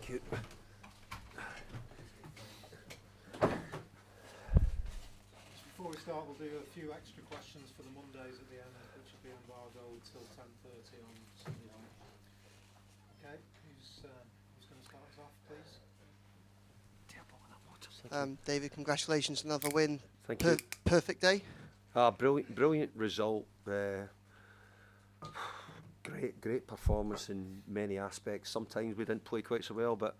Thank you. Before we start, we'll do a few extra questions for the Mondays at the end, which will be embargoed till 10:30 on Sunday night. Okay, who's going to start us off, please? David, congratulations, another win. Thank you. Perfect day. Brilliant result. Great performance in many aspects. Sometimes we didn't play quite so well, but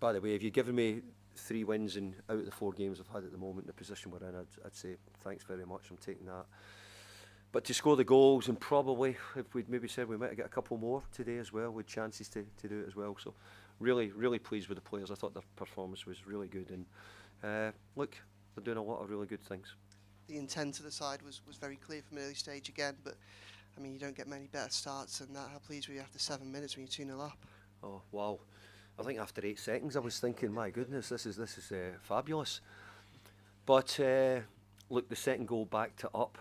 by the way, if you'd given me 3 wins in out of the 4 games I've had at the moment, the position we're in, I'd say thanks very much. I'm taking that. But to score the goals, and probably if we'd maybe said we might get a couple more today as well, with chances to do it as well. So really pleased with the players. I thought their performance was really good, and look, they're doing a lot of really good things. The intent of the side was very clear from early stage again, but I mean, you don't get many better starts than that. How pleased were you after 7 minutes when you're 2-0 up? Oh wow! I think after 8 seconds, I was thinking, my goodness, this is fabulous. But look, the second goal backed it up.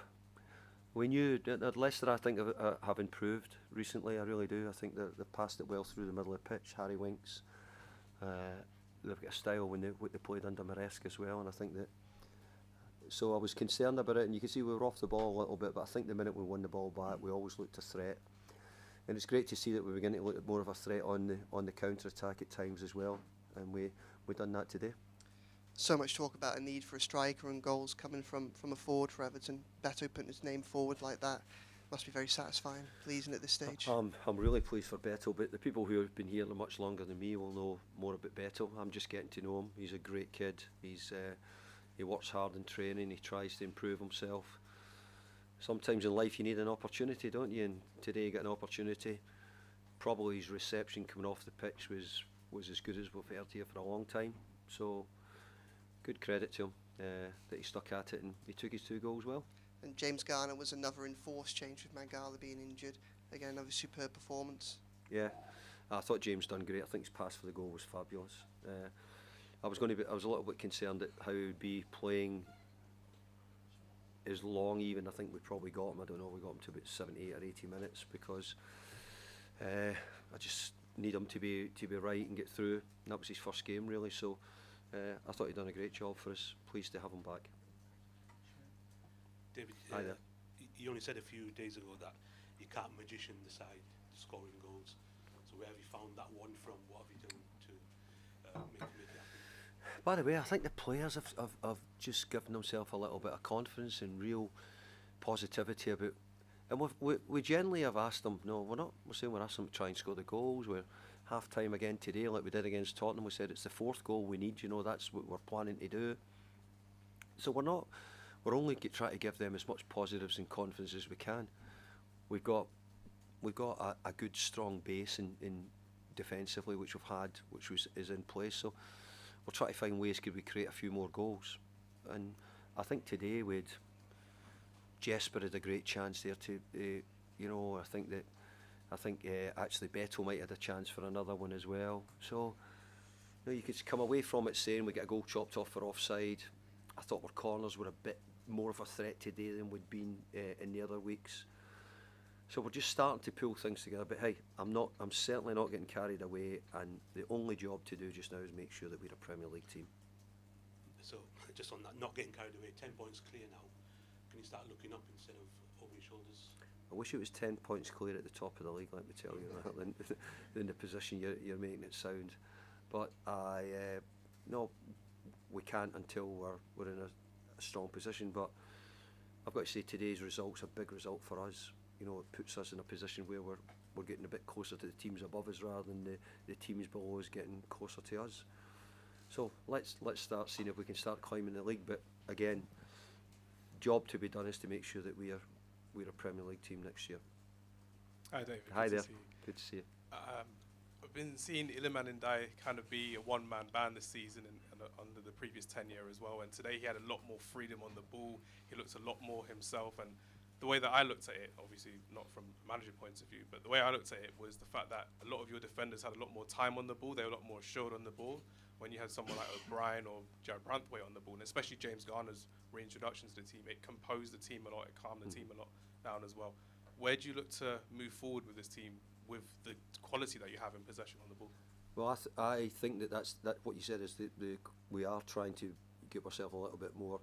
We knew that Leicester, I think, have improved recently. I really do. I think they've passed it well through the middle of the pitch. Harry Winks. They've got a style when they played under Maresca as well, and I think that. So I was concerned about it, and you can see we were off the ball a little bit, but I think the minute we won the ball back, we always looked a threat. And it's great to see that we were beginning to look more of a threat on the counter-attack at times as well, and we done that today. So much talk about a need for a striker and goals coming from a forward for Everton. Beto putting his name forward like that must be very satisfying, pleasing at this stage. I'm really pleased for Beto, but the people who have been here much longer than me will know more about Beto. I'm just getting to know him. He's a great kid. He works hard in training. He tries to improve himself. Sometimes in life you need an opportunity, don't you? And today he got an opportunity. Probably his reception coming off the pitch was as good as we've heard here for a long time. So good credit to him that he stuck at it and he took his 2 goals well. And James Garner was another enforced change with Mangala being injured. Again, another superb performance. Yeah, I thought James done great. I think his pass for the goal was fabulous. I was a little bit concerned at how he'd be playing as long. Even I think we probably got him. I don't know. We got him to about 78 or 80 minutes because I just need him to be right and get through. And that was his first game really. So I thought he'd done a great job for us. Pleased to have him back. David, you only said a few days ago that you can't magician the side scoring goals. So where have you found that one from? What have you done to make it happen? By the way, I think the players have just given themselves a little bit of confidence and real positivity about. And we generally have asked them. No, we're saying we're asking them to try and score the goals. We're half time again today, like we did against Tottenham. We said it's the 4th goal we need. You know, that's what we're planning to do. So we're only trying to give them as much positives and confidence as we can. We've got a good strong base in defensively, which we've had, which is in place. So we're trying to find ways could we create a few more goals. And I think today Jesper had a great chance there to, I think actually Beto might have had a chance for another one as well. So you could come away from it saying we get a goal chopped off for offside. I thought our corners were a bit more of a threat today than we'd been in the other weeks. So we're just starting to pull things together. But hey, I'm certainly not getting carried away. And the only job to do just now is make sure that we're a Premier League team. So just on that, not getting carried away, 10 points clear now. Can you start looking up instead of over your shoulders? I wish it was 10 points clear at the top of the league, let me tell you that, than the position you're making it sound. But no, we can't until we're in a strong position. But I've got to say today's result's a big result for us. You know, it puts us in a position where we're getting a bit closer to the teams above us rather than the teams below us getting closer to us. So let's start seeing if we can start climbing the league. But again, job to be done is to make sure that we're a Premier League team next year. Hi David. Hi there. Good to see you. I've been seeing Iliman Ndiaye kind of be a one-man band this season and under the previous tenure as well. And today he had a lot more freedom on the ball. He looks a lot more himself. And the way that I looked at it, obviously not from a manager point of view, but the way I looked at it was the fact that a lot of your defenders had a lot more time on the ball. They were a lot more assured on the ball. When you had someone like O'Brien or Jared Branthwaite on the ball, and especially James Garner's reintroduction to the team, it composed the team a lot, it calmed the team a lot down as well. Where do you look to move forward with this team with the quality that you have in possession on the ball? Well, I think that what you said is we are trying to give ourselves a little bit more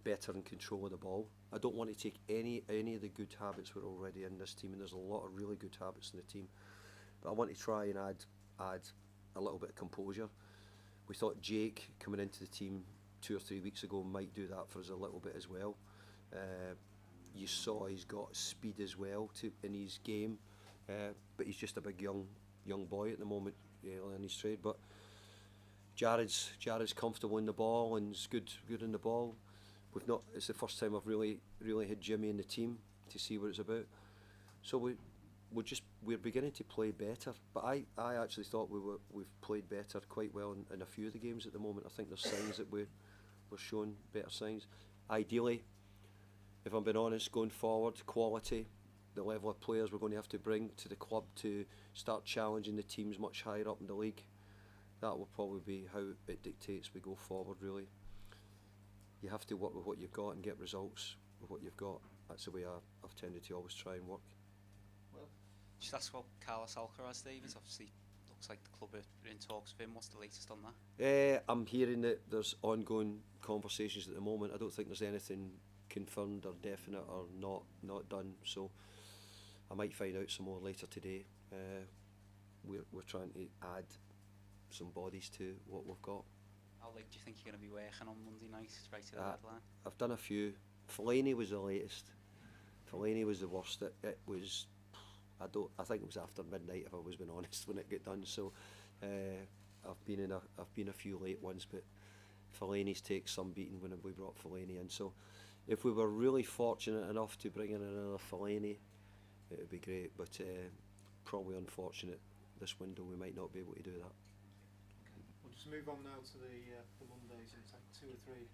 better in control of the ball. I don't want to take any of the good habits we're already in this team, and there's a lot of really good habits in the team. But I want to try and add a little bit of composure. We thought Jake coming into the team 2 or 3 weeks ago might do that for us a little bit as well. You saw he's got speed as well in his game, but he's just a big young boy at the moment, in his trade. But Jared's comfortable in the ball and is good in the ball. It's the first time I've really had Jimmy in the team to see what it's about. So we're beginning to play better. But I actually thought we've played better quite well in a few of the games at the moment. I think there's signs that we're showing better signs. Ideally, if I'm being honest, going forward, quality, the level of players we're going to have to bring to the club to start challenging the teams much higher up in the league, that will probably be how it dictates we go forward, really. You have to work with what you've got and get results with what you've got. That's the way I've tended to always try and work. Well, just ask about Carlos Alcaraz, David. Obviously, looks like the club are in talks with him. What's the latest on that? I'm hearing that there's ongoing conversations at the moment. I don't think there's anything confirmed or definite or not done. So I might find out some more later today. We're trying to add some bodies to what we've got. How late do you think you're going to be working on Monday night, right to the deadline? I've done a few. Fellaini was the latest. Fellaini was the worst. It was. I think it was after midnight, if I was being honest, when it got done. So I've been a few late ones, but Fellaini's takes some beating when we brought Fellaini in. So if we were really fortunate enough to bring in another Fellaini, it would be great. But probably unfortunate this window we might not be able to do that. We'll just move on now to the Mondays and take 2 or 3